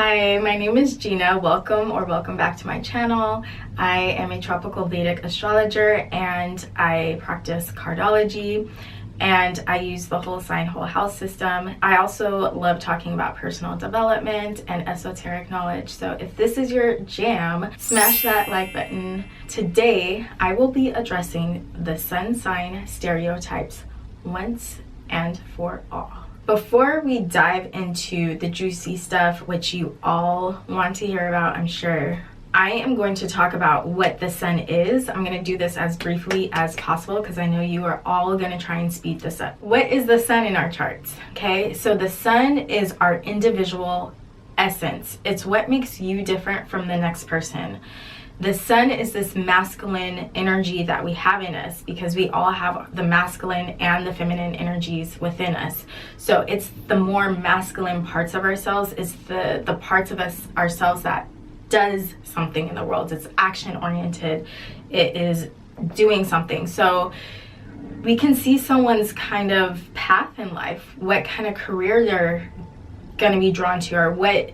Hi, my name is Gina. Welcome back to my channel. I am a Tropical Vedic Astrologer and I practice cartology and I use the whole sign, whole house system. I also love talking about personal development and esoteric knowledge. So if this is your jam, smash that like button. Today, I will be addressing the sun sign stereotypes once and for all. Before we dive into the juicy stuff, which you all want to hear about, I'm sure, I am going to talk about what the sun is. I'm going to do this as briefly as possible because I know you are all going to try and speed this up. What is the sun in our charts? Okay, so the sun is our individual essence. It's what makes you different from the next person. The sun is this masculine energy that we have in us because we all have the masculine and the feminine energies within us. So it's the more masculine parts of ourselves, is the parts of ourselves that does something in the world. It's action oriented. It is doing something. So we can see someone's kind of path in life, what kind of career they're going to be drawn to, or what,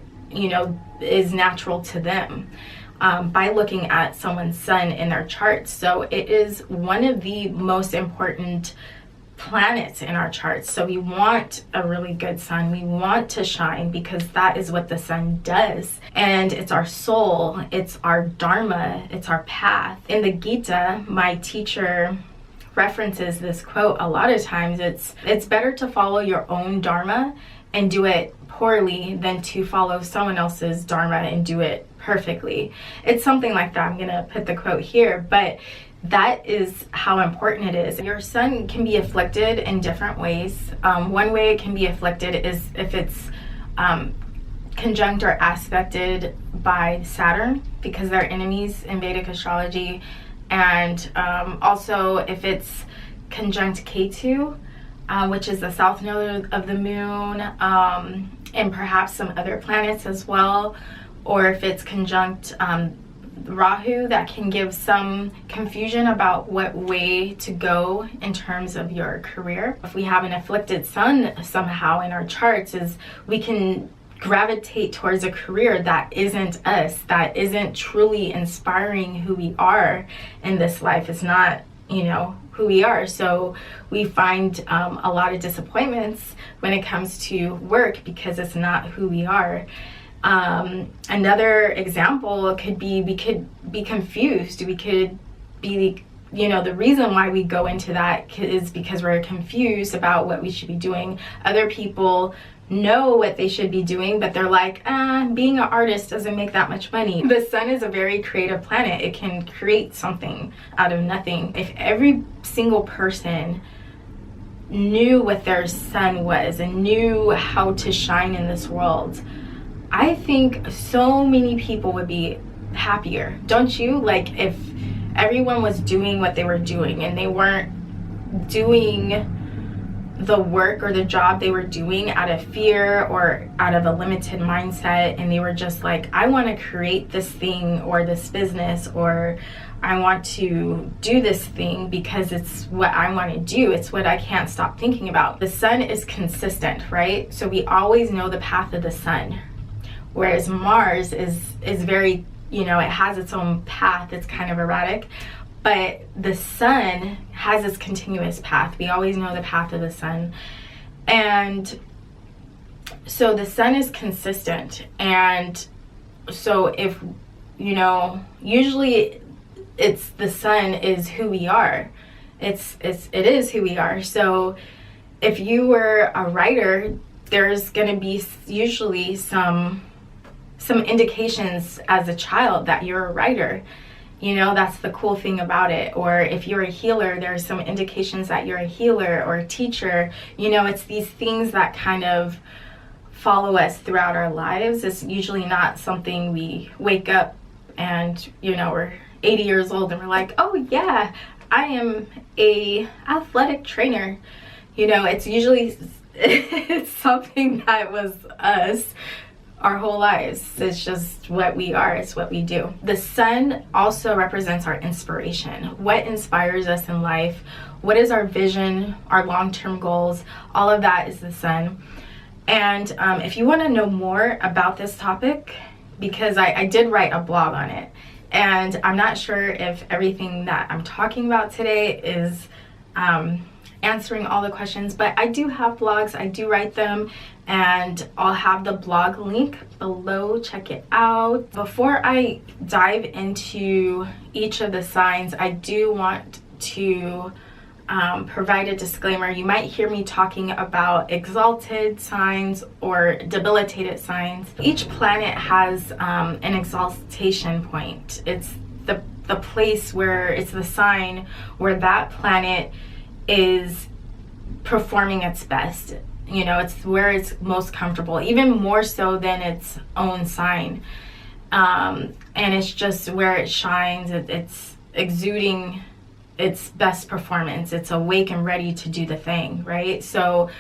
is natural to them. By looking at someone's sun in their chart. So it is one of the most important planets in our charts. So we want a really good sun. We want to shine because that is what the sun does. And it's our soul, it's our dharma, it's our path. In the Gita, my teacher references this quote a lot of times. It's better to follow your own dharma and do it poorly than to follow someone else's dharma and do it perfectly. It's something like that. I'm gonna put the quote here, but that is how important it is. Your sun can be afflicted in different ways. One way it can be afflicted is if it's conjunct or aspected by Saturn, because they're enemies in Vedic astrology, and also if it's conjunct Ketu, which is the south node of the moon, and perhaps some other planets as well, or if it's conjunct Rahu, that can give some confusion about what way to go in terms of your career. If we have an afflicted sun somehow in our charts, is we can gravitate towards a career that isn't us, that isn't truly inspiring who we are in this life. It's not, who we are. So we find a lot of disappointments when it comes to work because it's not who we are. Another example could be we could be confused. We could be, the reason why we go into that is because we're confused about what we should be doing. Other people know what they should be doing, but they're like, being an artist doesn't make that much money. The sun is a very creative planet. It can create something out of nothing. If every single person knew what their sun was and knew how to shine in this world, I think so many people would be happier. Don't you? Like if everyone was doing what they were doing and they weren't doing the work or the job they were doing out of fear or out of a limited mindset, and they were just like, I want to create this thing or this business, or I want to do this thing because it's what I want to do. It's what I can't stop thinking about. The sun is consistent, right? So we always know the path of the sun. Whereas Mars is very, it has its own path. It's kind of erratic. But the sun has this continuous path. We always know the path of the sun. And so the sun is consistent. And so if, usually it's the sun is who we are. It is who we are. So if you were a writer, there's going to be usually some indications as a child that you're a writer. That's the cool thing about it. Or if you're a healer, there's some indications that you're a healer or a teacher. It's these things that kind of follow us throughout our lives. It's usually not something we wake up and, we're 80 years old and we're like, oh yeah, I am a athletic trainer. It's usually it's something that was us our whole lives. It's just what we are. It's what we do. The sun also represents our inspiration. What inspires us in life? What is our vision, our long-term goals? All of that is the sun. And if you want to know more about this topic, because I did write a blog on it, and I'm not sure if everything that I'm talking about today is answering all the questions, but I do have blogs, I do write them, and I'll have the blog link below. Check it out. Before I dive into each of the signs, I do want to provide a disclaimer. You might hear me talking about exalted signs or debilitated signs. Each planet has an exaltation point. It's the place where it's the sign where that planet is performing its best. You know, it's where it's most comfortable, even more so than its own sign. And it's just where it shines. It's exuding its best performance. It's awake and ready to do the thing, right? So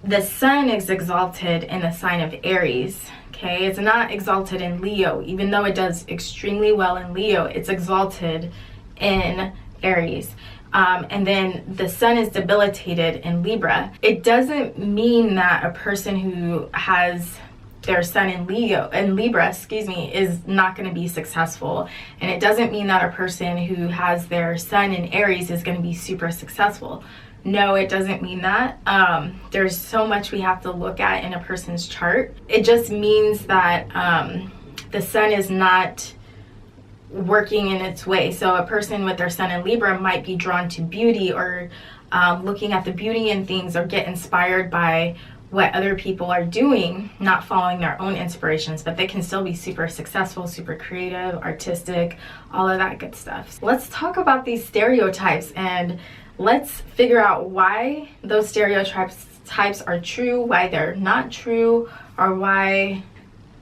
the sun is exalted in the sign of Aries. Okay, it's not exalted in Leo, even though it does extremely well in Leo. It's exalted in Aries. And then the sun is debilitated in Libra. It doesn't mean that a person who has their sun in Libra, is not going to be successful. And it doesn't mean that a person who has their sun in Aries is going to be super successful. No, it doesn't mean that. There's so much we have to look at in a person's chart. It just means that the sun is not working in its way. So a person with their sun in Libra might be drawn to beauty, or looking at the beauty in things, or get inspired by what other people are doing, not following their own inspirations, but they can still be super successful, super creative, artistic, all of that good stuff. Let's talk about these stereotypes, and let's figure out why those stereotypes are true, why they're not true, or why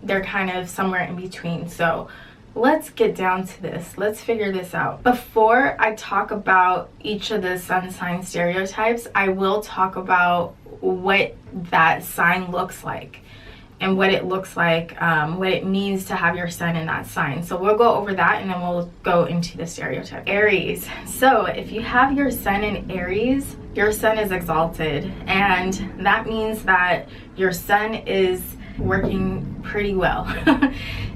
they're kind of somewhere in between. So let's get down to this. Let's figure this out. Before I talk about each of the sun sign stereotypes, I will talk about what that sign looks like, and what it looks like, what it means to have your sun in that sign. So we'll go over that, and then we'll go into the stereotype. Aries. So if you have your sun in Aries, your sun is exalted, and that means that your sun is working pretty well.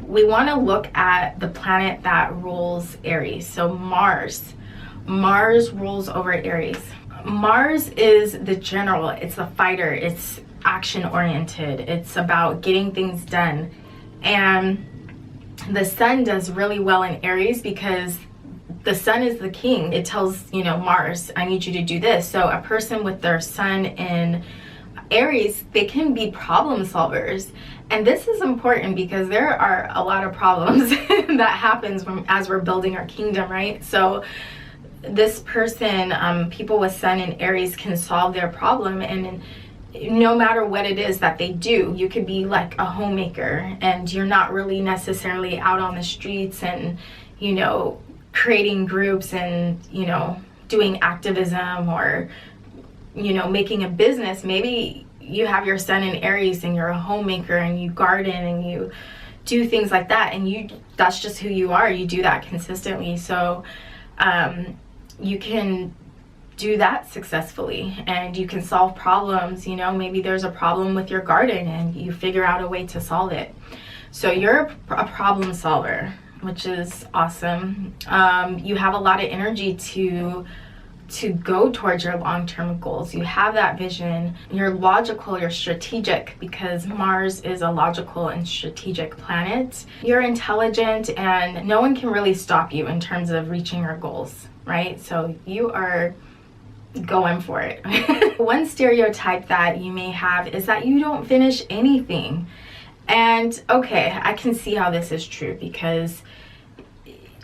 We want to look at the planet that rules Aries. So Mars rules over Aries. Mars is the general, it's the fighter, it's action oriented, it's about getting things done. And the sun does really well in Aries because the sun is the king. It tells, Mars, I need you to do this. So a person with their sun in Aries, they can be problem solvers. And this is important because there are a lot of problems that happens as we're building our kingdom, right? So this person, people with sun in Aries, can solve their problem, and no matter what it is that they do. You could be like a homemaker, and you're not really necessarily out on the streets and, creating groups and, doing activism, or, making a business. Maybe you have your sun in Aries and you're a homemaker and you garden and you do things like that, and that's just who you are. You do that consistently. So you can do that successfully, and you can solve problems. Maybe there's a problem with your garden and you figure out a way to solve it. So you're a problem solver, which is awesome. You have a lot of energy to go towards your long-term goals. You have that vision. You're logical, you're strategic, because Mars is a logical and strategic planet. You're intelligent, and no one can really stop you in terms of reaching your goals, right? So you are going for it. One stereotype that you may have is that you don't finish anything. And okay, I can see how this is true, because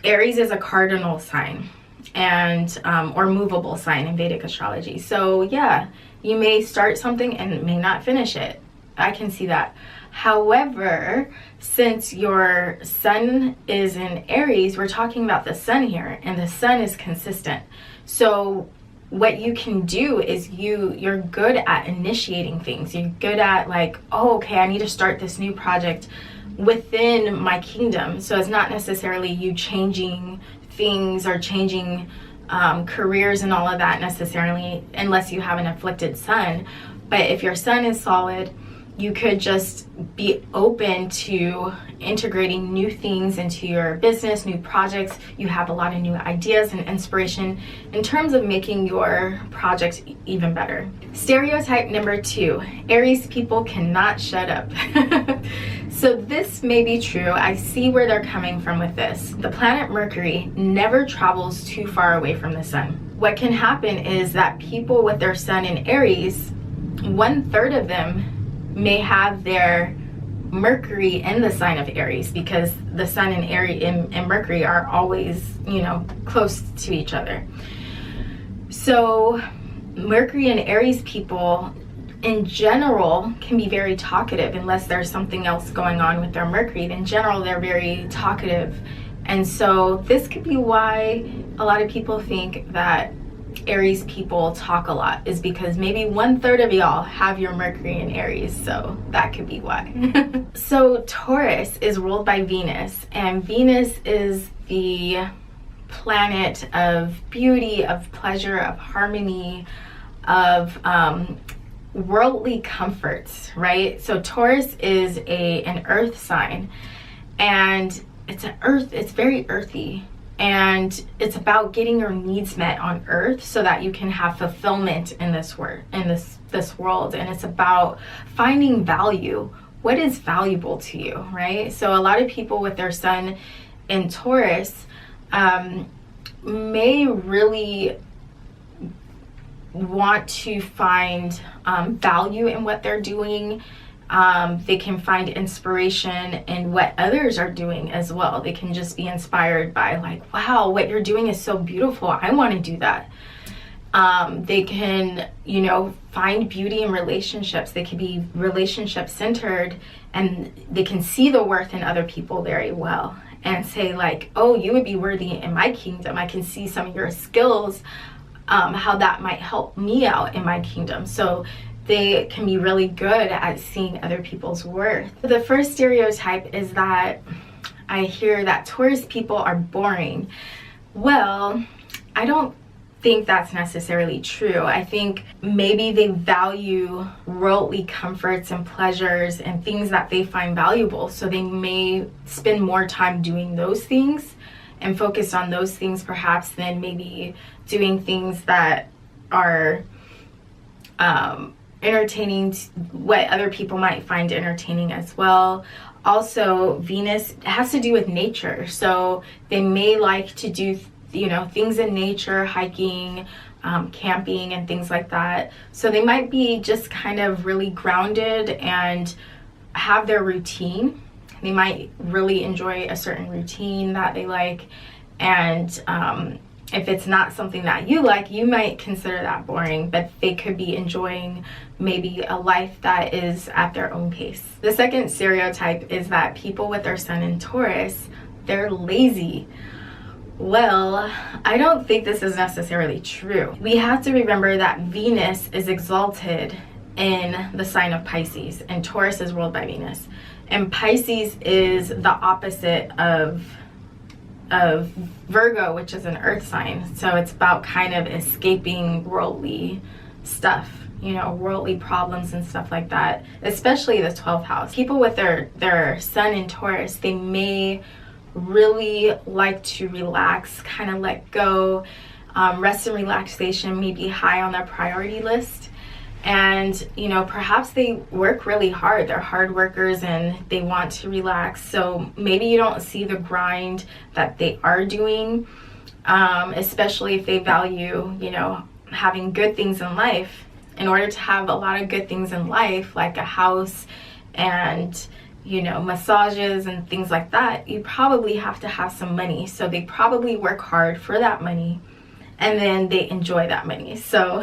Aries is a cardinal sign, and or movable sign in Vedic astrology. So yeah, you may start something and may not finish it. I can see that. However, since your sun is in Aries, we're talking about the sun here, and the sun is consistent. So what you can do is you're good at initiating things. You're good at like, oh, okay, I need to start this new project within my kingdom. So it's not necessarily you changing things or changing careers and all of that necessarily, unless you have an afflicted sun. But if your sun is solid, you could just be open to integrating new things into your business, new projects. You have a lot of new ideas and inspiration in terms of making your projects even better. Stereotype number 2, Aries people cannot shut up. So this may be true. I see where they're coming from with this. The planet Mercury never travels too far away from the sun. What can happen is that people with their sun in Aries, 1/3 of them may have their Mercury in the sign of Aries, because the sun and Aries and Mercury are always, you know, close to each other. So Mercury and Aries people in general can be very talkative, unless there's something else going on with their Mercury. In general, they're very talkative. And so this could be why a lot of people think that Aries people talk a lot, is because maybe 1/3 of y'all have your Mercury in Aries, so that could be why. So Taurus is ruled by Venus, and Venus is the planet of beauty, of pleasure, of harmony, of worldly comforts, right? So Taurus is an earth sign, and it's very earthy. And it's about getting your needs met on earth so that you can have fulfillment in this world, this world. And it's about finding value. What is valuable to you, right? So a lot of people with their sun in Taurus may really want to find value in what they're doing. They can find inspiration in what others are doing as well. They can just be inspired by, like, wow, what you're doing is so beautiful. I want to do that. They can, you know, find beauty in relationships. They can be relationship centered, and they can see the worth in other people very well and say, like, oh, you would be worthy in my kingdom. I can see some of your skills, how that might help me out in my kingdom. So they can be really good at seeing other people's worth. The first stereotype is that I hear that Taurus people are boring. Well, I don't think that's necessarily true. I think maybe they value worldly comforts and pleasures and things that they find valuable. So they may spend more time doing those things and focus on those things perhaps than maybe doing things that are entertaining, what other people might find entertaining as well. Also, Venus has to do with nature, so they may like to do, you know, things in nature, hiking, camping and things like that. So they might be just kind of really grounded and have their routine. They might really enjoy a certain routine that they like, and if it's not something that you like, you might consider that boring, but they could be enjoying maybe a life that is at their own pace. The second stereotype is that people with their sun in Taurus, they're lazy. Well, I don't think this is necessarily true. We have to remember that Venus is exalted in the sign of Pisces, and Taurus is ruled by Venus. And Pisces is the opposite of Virgo, which is an earth sign. So it's about kind of escaping worldly stuff, you know, worldly problems and stuff like that, especially the 12th house. People with their sun in Taurus, they may really like to relax, kind of let go. Rest and relaxation may be high on their priority list. And, you know, perhaps they work really hard. They're hard workers and they want to relax. So maybe you don't see the grind that they are doing, especially if they value, you know, having good things in life. In order to have a lot of good things in life, like a house and, you know, massages and things like that, you probably have to have some money. So they probably work hard for that money, and then they enjoy that money. So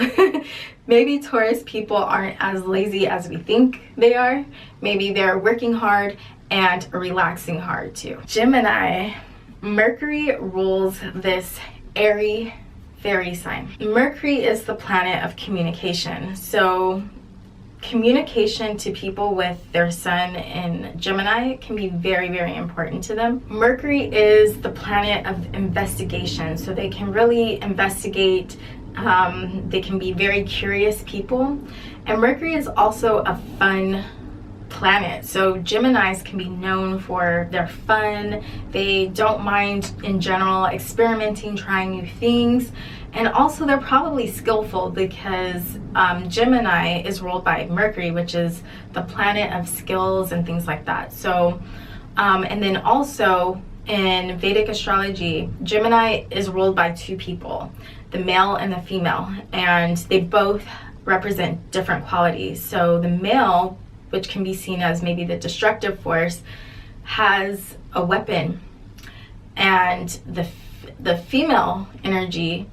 maybe Taurus people aren't as lazy as we think they are. Maybe they're working hard and relaxing hard too. Gemini, Mercury rules this airy fairy sign. Mercury is the planet of communication. So communication to people with their sun in Gemini can be very, very important to them. Mercury is the planet of investigation, so they can really investigate. They can be very curious people, And Mercury is also a fun planet. So Geminis can be known for their fun. They don't mind in general experimenting, trying new things. And also they're probably skillful because Gemini is ruled by Mercury, which is the planet of skills and things like that. So, and then also in Vedic astrology, Gemini is ruled by two people, the male and the female, and they both represent different qualities. So the male, which can be seen as maybe the destructive force, has a weapon, and the female energy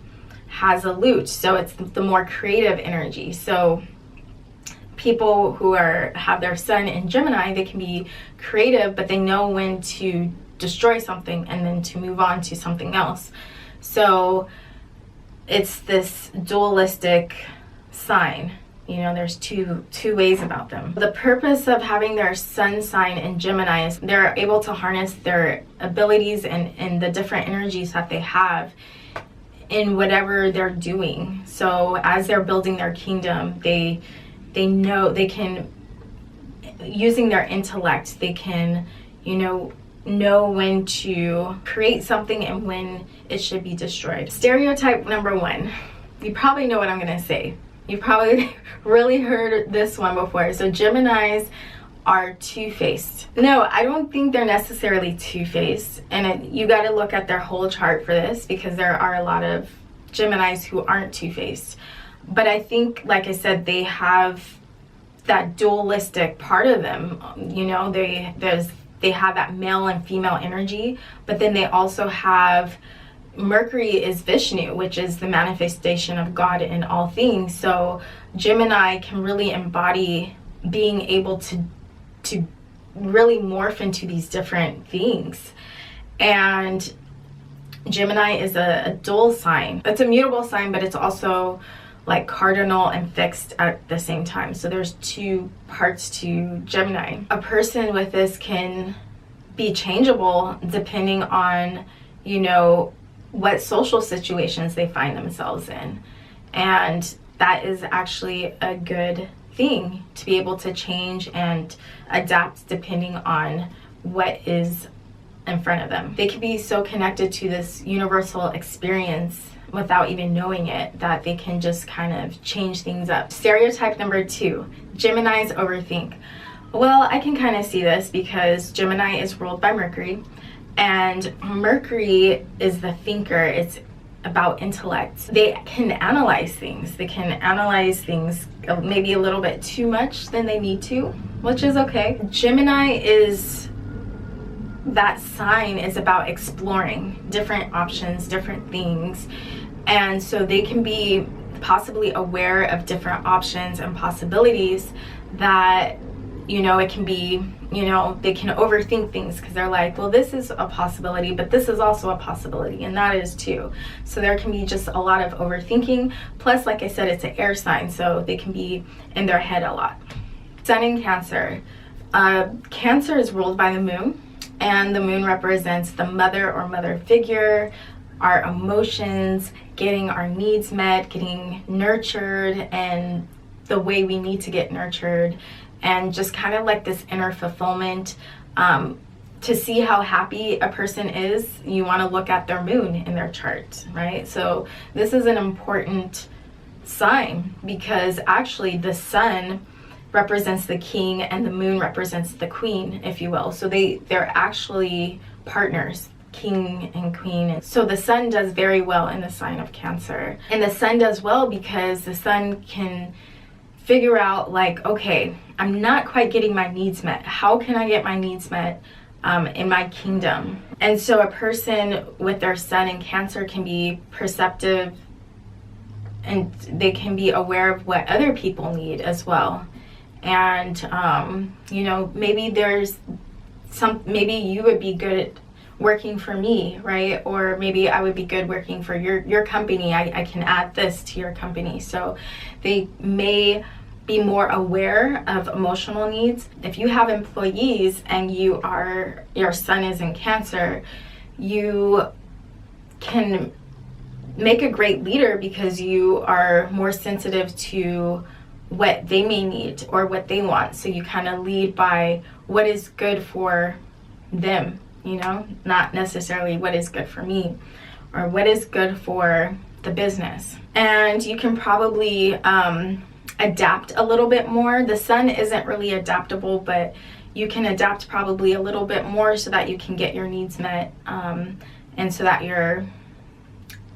has a lute, so it's the more creative energy. So people who have their sun in Gemini, they can be creative, but they know when to destroy something and then to move on to something else. So it's this dualistic sign. You know, there's two ways about them. The purpose of having their sun sign in Gemini is they're able to harness their abilities and the different energies that they have in whatever they're doing. So as they're building their kingdom, they know they can, using their intellect, they can, know when to create something and when it should be destroyed. Stereotype number 1. You probably know what I'm gonna say. You've probably really heard this one before. So Geminis are two-faced. No, I don't think they're necessarily two-faced. And you got to look at their whole chart for this, because there are a lot of Geminis who aren't two-faced. But I think, like I said, they have that dualistic part of them. They have that male and female energy, but then they also have Mercury is Vishnu, which is the manifestation of God in all things. So Gemini can really embody being able to really morph into these different things. And Gemini is a dual sign. It's a mutable sign, but it's also like cardinal and fixed at the same time. So there's two parts to Gemini. A person with this can be changeable depending on, what social situations they find themselves in. And that is actually a good thing, to be able to change and adapt depending on what is in front of them. They can be so connected to this universal experience without even knowing it, that they can just kind of change things up. Stereotype number 2, Geminis overthink. Well, I can kind of see this because Gemini is ruled by Mercury, and Mercury is the thinker. It's about intellect. They can analyze things. They can analyze things maybe a little bit too much than they need to, which is okay. Gemini is, that sign is about exploring different options, different things. And so they can be possibly aware of different options and possibilities that, it can be, they can overthink things because they're like, well, this is a possibility, but this is also a possibility, and that is too. So there can be just a lot of overthinking. Plus, like I said, it's an air sign, so they can be in their head a lot. Sun in Cancer. Cancer is ruled by the moon, and the moon represents the mother or mother figure, our emotions, getting our needs met, getting nurtured, and the way we need to get nurtured, and just kind of like this inner fulfillment. To see how happy a person is, you want to look at their moon in their chart, right? So this is an important sign, because actually the sun represents the king and the moon represents the queen, if you will. So they're actually partners, king and queen. So the sun does very well in the sign of Cancer. And the sun does well because the sun can figure out, like, okay, I'm not quite getting my needs met. How can I get my needs met in my kingdom? And so a person with their sun in Cancer can be perceptive, and they can be aware of what other people need as well. And maybe maybe you would be good at working for me, right? Or maybe I would be good working for your company. I can add this to your company. So they may be more aware of emotional needs. If you have employees and your sun is in Cancer, you can make a great leader because you are more sensitive to what they may need or what they want. So you kind of lead by what is good for them, you know, not necessarily what is good for me or what is good for the business. And you can probably adapt a little bit more. The sun isn't really adaptable, but you can adapt probably a little bit more so that you can get your needs met, and so that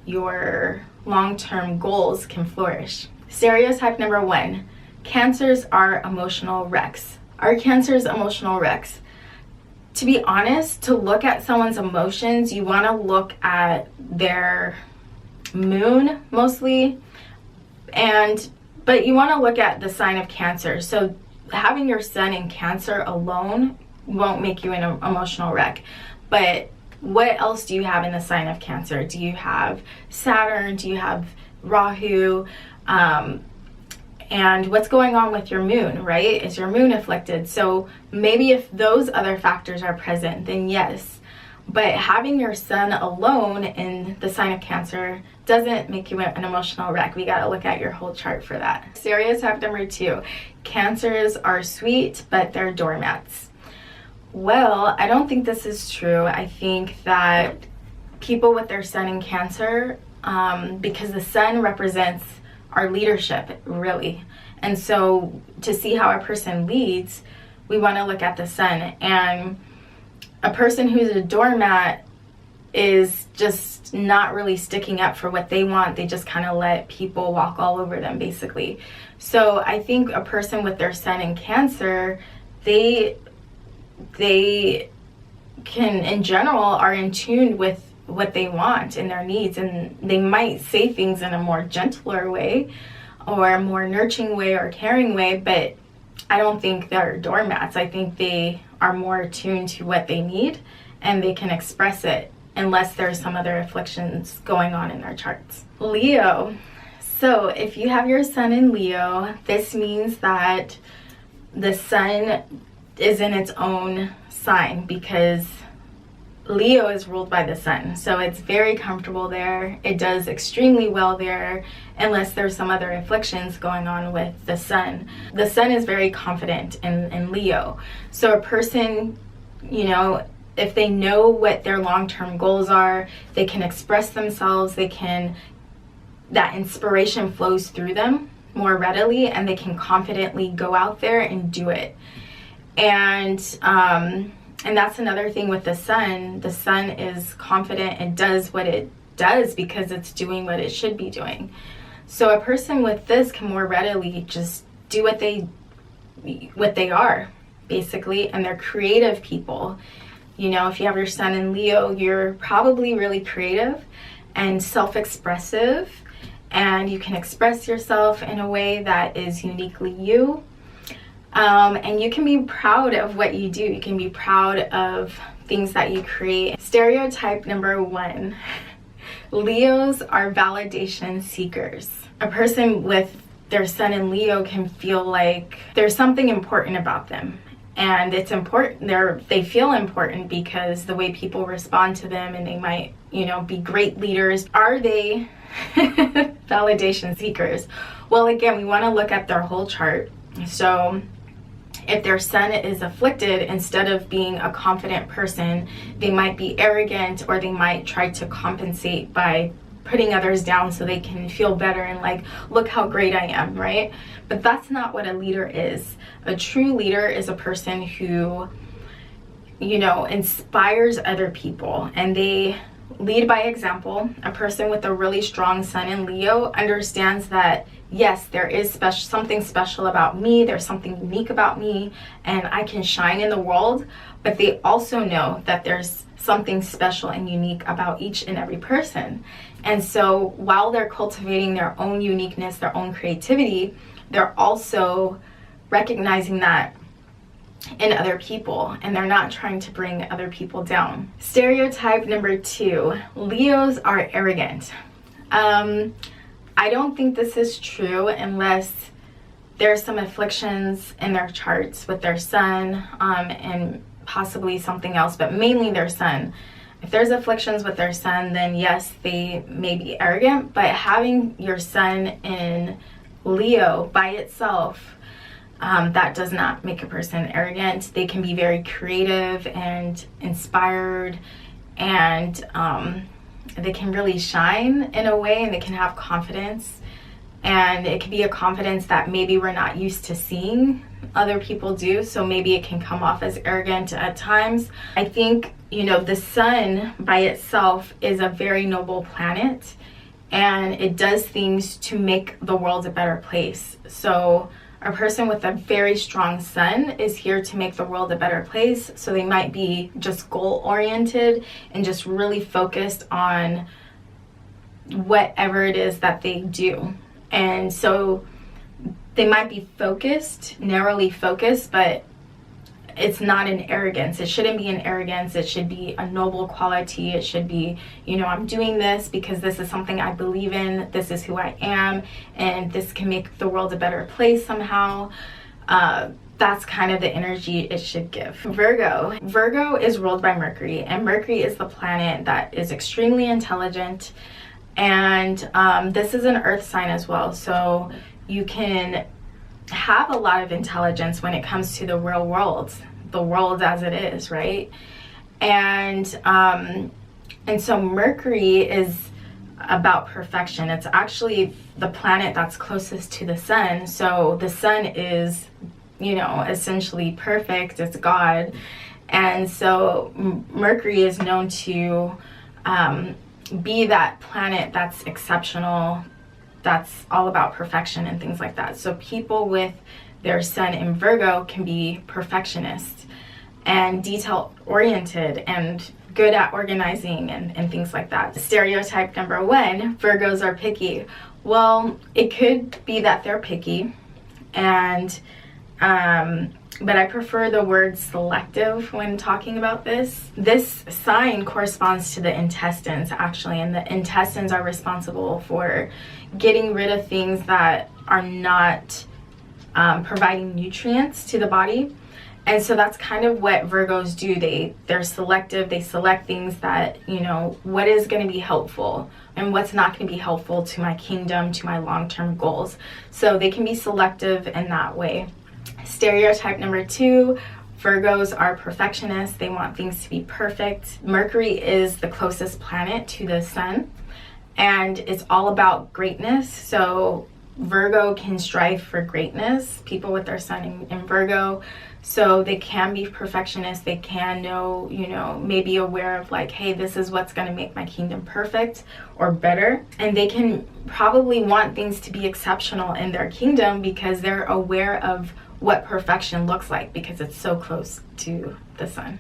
your long-term goals can flourish. Stereotype number 1, Cancers are emotional wrecks. Are Cancers emotional wrecks? To be honest, to look at someone's emotions, you want to look at their moon mostly, but you want to look at the sign of Cancer. So having your sun in Cancer alone won't make you an emotional wreck. But what else do you have in the sign of Cancer? Do you have Saturn? Do you have Rahu? And what's going on with your moon, right? Is your moon afflicted? So maybe if those other factors are present, then yes. But having your sun alone in the sign of Cancer doesn't make you an emotional wreck. We got to look at your whole chart for that. Stereotype number 2, Cancers are sweet, but they're doormats. Well, I don't think this is true. I think that people with their sun in Cancer, because the sun represents our leadership, really. And so to see how a person leads, we want to look at the sun. And a person who's a doormat is just not really sticking up for what they want. They just kind of let people walk all over them, basically. So I think a person with their sun in Cancer, they can, in general, are in tune with what they want and their needs, and they might say things in a more gentler way or a more nurturing way or caring way, but I don't think they're doormats. I think they are more attuned to what they need and they can express it unless there's some other afflictions going on in their charts. Leo. So if you have your sun in Leo, this means that the sun is in its own sign, because Leo is ruled by the sun, so it's very comfortable there. It does extremely well there, unless there's some other afflictions going on with the sun. The sun is very confident in Leo. So a person, you know, if they know what their long-term goals are, they can express themselves, that inspiration flows through them more readily, and they can confidently go out there and do it. And that's another thing with the sun. The sun is confident and does what it does because it's doing what it should be doing. So a person with this can more readily just do what they are, basically, and they're creative people. You know, if you have your sun in Leo, you're probably really creative and self-expressive, and you can express yourself in a way that is uniquely you. And you can be proud of what you do. You can be proud of things that you create. Stereotype number 1, Leos are validation seekers. A person with their sun in Leo can feel like there's something important about them. And it's important, they feel important because the way people respond to them, and they might, you know, be great leaders. Are they validation seekers? Well, again, we want to look at their whole chart. So if their sun is afflicted, instead of being a confident person, they might be arrogant, or they might try to compensate by putting others down so they can feel better and like, look how great I am, right? But that's not what a leader is. A true leader is a person who, you know, inspires other people, and they lead by example. A person with a really strong sun in Leo understands that, yes, there is something special about me, there's something unique about me, and I can shine in the world. But they also know that there's something special and unique about each and every person. And so while they're cultivating their own uniqueness, their own creativity, they're also recognizing that in other people, and they're not trying to bring other people down. Stereotype number 2, Leos are arrogant. I don't think this is true unless there's some afflictions in their charts with their sun, and possibly something else, but mainly their sun. If there's afflictions with their sun, then yes, they may be arrogant, but having your sun in Leo by itself, that does not make a person arrogant. They can be very creative and inspired, and they can really shine in a way, and they can have confidence. And it can be a confidence that maybe we're not used to seeing other people do, so maybe it can come off as arrogant at times. I think, you know, the sun by itself is a very noble planet, and it does things to make the world a better place. So a person with a very strong sun is here to make the world a better place. So they might be just goal oriented and just really focused on whatever it is that they do. And so they might be focused, narrowly focused, but it's not an arrogance. It shouldn't be an arrogance. It should be a noble quality. It should be, you know, I'm doing this because this is something I believe in. This is who I am, and this can make the world a better place somehow. That's kind of the energy it should give. Virgo is ruled by Mercury, and Mercury is the planet that is extremely intelligent, and this is an earth sign as well. So you can have a lot of intelligence when it comes to the real world, the world as it is, right? And so Mercury is about perfection. It's actually the planet that's closest to the sun. So the sun is, you know, essentially perfect. It's God. And so Mercury is known to be that planet that's exceptional, that's all about perfection and things like that. So people with their sun in Virgo can be perfectionists and detail oriented and good at organizing and things like that. Stereotype number 1, Virgos are picky. Well, it could be that they're picky, and but I prefer the word selective when talking about this. This sign corresponds to the intestines, actually, and the intestines are responsible for getting rid of things that are not providing nutrients to the body. And so that's kind of what Virgos do. They're selective. They select things that, you know, what is going to be helpful and what's not going to be helpful to my kingdom, to my long-term goals. So they can be selective in that way. Stereotype number 2, Virgos are perfectionists. They want things to be perfect. Mercury is the closest planet to the sun, and it's all about greatness. So Virgo can strive for greatness, people with their sun in Virgo. So they can be perfectionists. They can know, you know, maybe aware of like, hey, this is what's going to make my kingdom perfect or better. And they can probably want things to be exceptional in their kingdom because they're aware of what perfection looks like because it's so close to the sun.